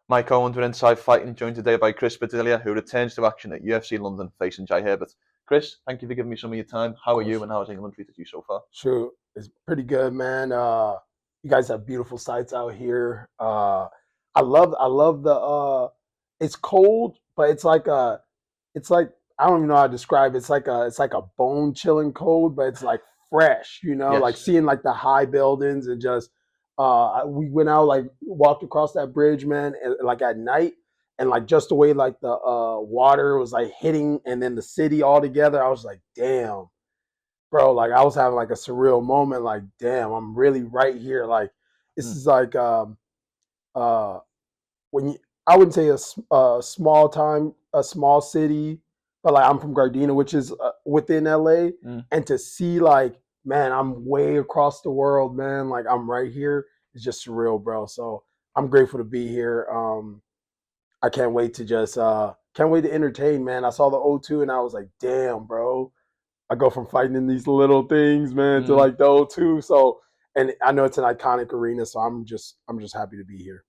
Mike Owens with Inside Fighting, joined today by Chris Padilla, who returns to action at UFC London facing Jai Herbert. Chris, thank you for giving me some of your time. How are you Course. and how has England treated you so far? Sure. It's pretty good, man. You guys have beautiful sights out here. I love the it's cold, but it's like I don't even know how to describe it. It's like a bone chilling cold, but it's like fresh, like Yes. seeing like the high buildings and just we went out like walked across that bridge, man, and, like at night and like just the way like the water was like hitting and then the city all together, I was like, damn, bro, like I was having like a surreal moment, like damn, I'm really right here. Like this Mm, is like uh when you, I wouldn't say a small time, a small city, but like I'm from Gardena, which is within LA, mm. and to see like, man, I'm way across the world, man. Like I'm right here. It's just surreal, bro. So I'm grateful to be here. I can't wait to just can't wait to entertain, man. I saw the O2 and I was like, damn, bro. I go from fighting in these little things, man, to Mm. like the O2. So, and I know it's an iconic arena, so I'm just happy to be here.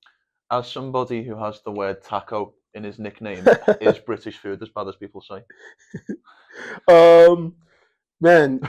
As somebody who has the word taco in his nickname, is British food as bad as people say? um, man,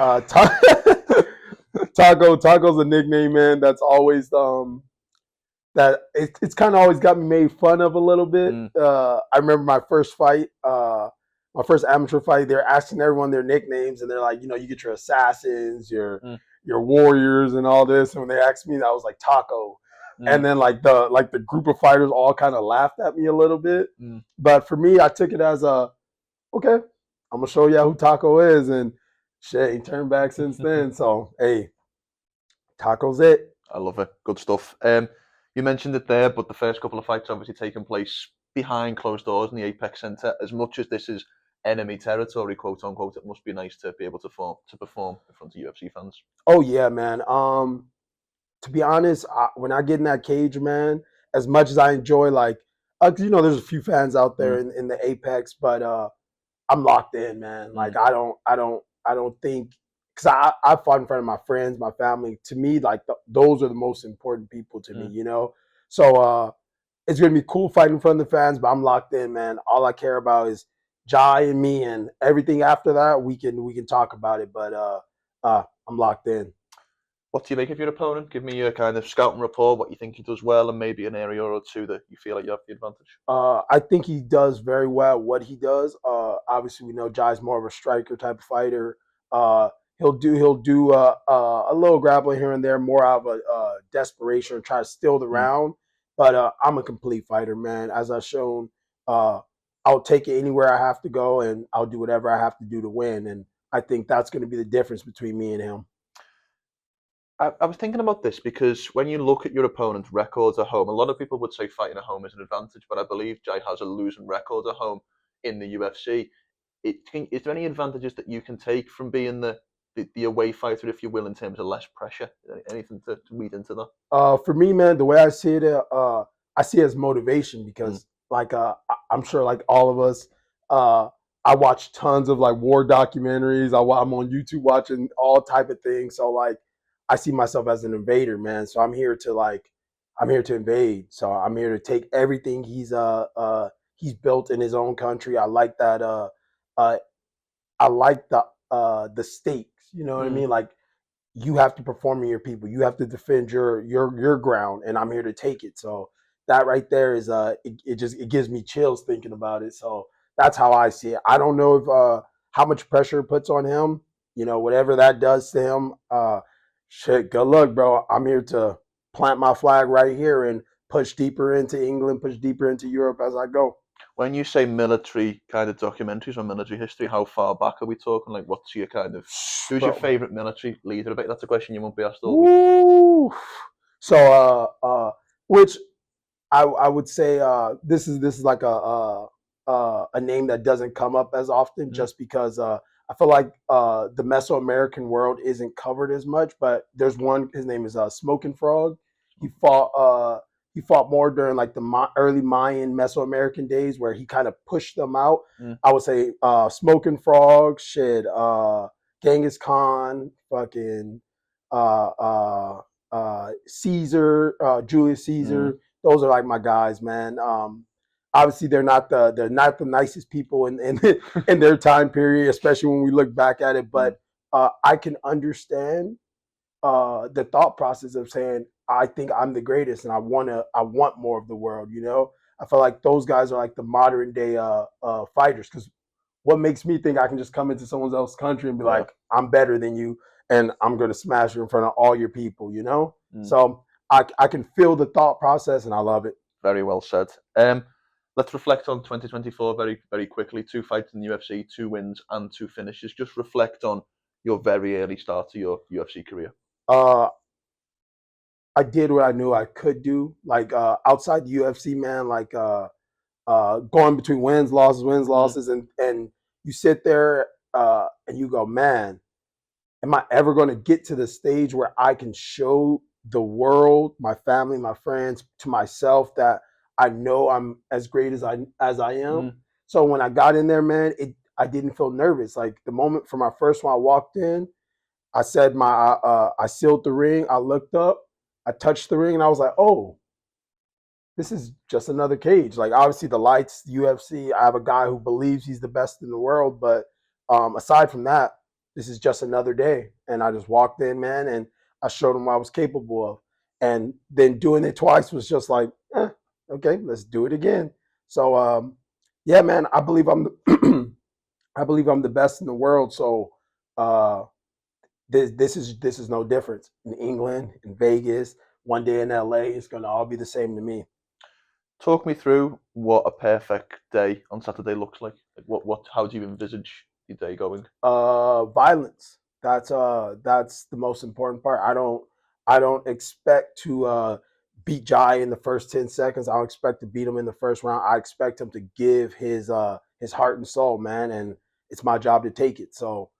Taco's a nickname, man. That's always that it's kind of always got me made fun of a little bit. Mm, I remember my first fight, my first amateur fight. They're asking everyone their nicknames, and they're like, you get your assassins, mm, your warriors, and all this. And when they asked me, I was like Taco, and mm, then like the group of fighters all kind of laughed at me a little bit. mm. But for me, I took it as a okay. I'm gonna show you who Taco is, and shit, he turned back since then. So hey, Taco's it. I love it. Good stuff. You mentioned it there, but the first couple of fights obviously taking place behind closed doors in the Apex Centre. As much as this is enemy territory, quote unquote, it must be nice to be able to perform in front of UFC fans. Oh yeah, man. To be honest, when I get in that cage, man, as much as I enjoy, like, 'cause, there's a few fans out there Mm, in the Apex, but I'm locked in, man. mm, Like, I don't think, because I fought in front of my friends, my family. To me, like, those are the most important people to me, mm. So it's gonna be cool fighting in front of the fans, but I'm locked in, man. All I care about is Jai and me, and everything after that we can talk about it. But I'm locked in. What do you make of your opponent? Give me your kind of scouting report, what you think he does well, and maybe an area or two that you feel like you have the advantage. I think he does very well what he does. Obviously, we know Jai's more of a striker type of fighter. Uh, he'll do a little grappling here and there, more out of a desperation, or try to steal the Mm. round. But I'm a complete fighter, man. As I've shown, uh, I'll take it anywhere I have to go, and I'll do whatever I have to do to win. And I think that's going to be the difference between me and him. I was thinking about this because when you look at your opponent's records at home, a lot of people would say fighting at home is an advantage, but I believe Jai has a losing record at home in the UFC. Is there any advantages that you can take from being the away fighter, if you will, in terms of less pressure? Anything to read into that? For me, man, the way I see it as motivation Mm, because, like, I'm sure, like all of us, uh, I watch tons of like war documentaries. I'm on YouTube watching all type of things. So, like, I see myself as an invader, man. So I'm here to invade. So I'm here to take everything he's built in his own country. Uh, I like the stakes. You know what I mm. mean? Like, you have to perform in your people. You have to defend your ground, and I'm here to take it. So that right there is it gives me chills thinking about it. So that's how I see it. I don't know if how much pressure it puts on him. Whatever that does to him, shit. Good luck, bro. I'm here to plant my flag right here and push deeper into England, push deeper into Europe as I go. When you say military kind of documentaries on military history, how far back are we talking? Like, what's your kind of who's your Bro, favorite military leader? I bet that's a question you won't be asked all week. woo. So which I would say this is like a name that doesn't come up as often Mm, just because I feel like the Mesoamerican world isn't covered as much. But there's one. His name is Smoking Frog. He fought he fought more during like the early Mayan Mesoamerican days where he kind of pushed them out. mm, I would say Smoking Frog, shit, Genghis Khan, fucking uh, uh, Caesar, Julius mm. Caesar. those are like my guys, man. Obviously, they're not the nicest people in their time period, especially when we look back at it. Mm. But I can understand the thought process of saying I think I'm the greatest and I want more of the world. I feel like those guys are like the modern day fighters because what makes me think I can just come into someone else's country and be Yeah. like I'm better than you and I'm going to smash you in front of all your people. Mm. So I can feel the thought process and I love it. Very well said. Let's reflect on 2024 very, very quickly. 2 fights in the UFC, 2 wins and 2 finishes. Just reflect on your very early start to your UFC career. Uh, I did what I knew I could do, like outside the UFC, man. Like going between wins, Mm. losses, and you sit there and you go, man, am I ever going to get to the stage where I can show the world, my family, my friends, to myself that I know I'm as great as I am. Mm. So when I got in there, man, I didn't feel nervous. Like the moment for my first one, I walked in, I said I sealed the ring, I looked up, I touched the ring, and I was like, oh, this is just another cage. Like obviously the lights, UFC. I have a guy who believes he's the best in the world, but aside from that, this is just another day. And I just walked in, man, and I showed him what I was capable of. And then doing it twice was just like, okay, let's do it again. So yeah, man, I believe I believe I'm the best in the world. So uh, this is no difference in England, in Vegas, one day in LA. It's gonna all be the same to me. Talk me through what a perfect day on Saturday looks like. Like how do you envisage your day going? Violence. That's the most important part. I don't expect to beat Jai in the first 10 seconds. I don't expect to beat him in the first round. I expect him to give his heart and soul, man, and it's my job to take it. So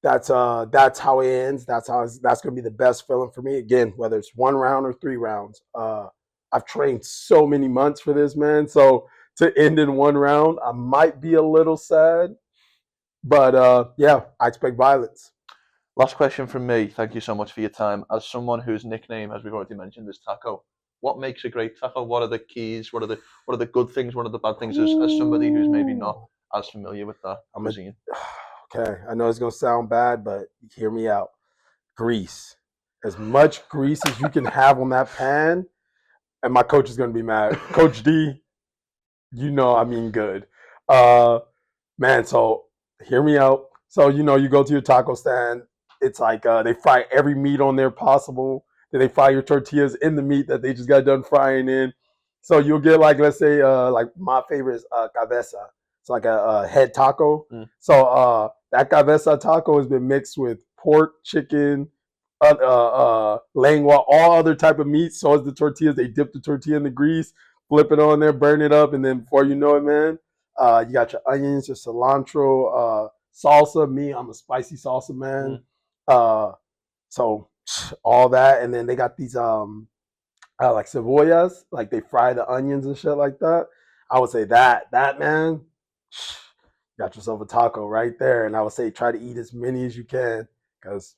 that's how it ends. That's gonna be the best feeling for me. Again, whether it's 1 round or 3 rounds. I've trained so many months for this, man. So to end in 1 round, I might be a little sad, but yeah, I expect violence. Last question from me. Thank you so much for your time. As someone whose nickname, as we've already mentioned, is Taco, what makes a great taco? What are the keys? What are the good things? What are the bad things? As somebody who's maybe not Ooh. as familiar with that I'm a cuisine. okay. I know it's gonna sound bad, but hear me out. Grease, as much grease as you can have on that pan, and my coach is gonna be mad. Coach D, I mean good. Uh, Man, so hear me out. So you go to your taco stand. It's like they fry every meat on there possible. Then they fry your tortillas in the meat that they just got done frying in. So you'll get like let's say like my favorite is cabeza. It's like a head taco. Mm. So that cabeza taco has been mixed with pork, chicken, lengua, all other type of meats. So as the tortillas, they dip the tortilla in the grease, flip it on there, burn it up, and then before you know it, man, you got your onions, your cilantro, salsa. Me, I'm a spicy salsa man. Mm. Uh, so all that, and then they got these like cebollas, like they fry the onions and shit like that. I would say that man, got yourself a taco right there. And I would say try to eat as many as you can because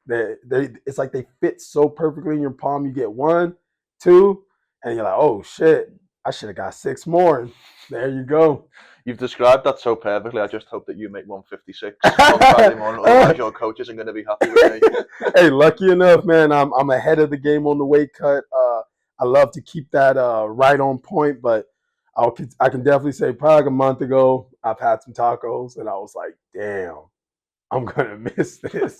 they it's like they fit so perfectly in your palm. You get one, two, and you're like, oh shit, I should have got 6 more. And there you go. You've described that so perfectly. I just hope that you make 156 on Friday morning. Otherwise, your coach isn't going to be happy with me. Hey, lucky enough, man, I'm ahead of the game on the weight cut. I love to keep that right on point, but I can definitely say probably like a month ago I've had some tacos and I was like, damn, I'm gonna miss this.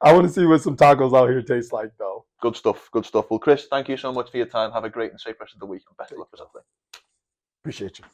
I want to see what some tacos out here taste like, though. Good stuff. Good stuff. Well, Chris, thank you so much for your time. Have a great and safe rest of the week, and best of luck for Saturday. Appreciate you.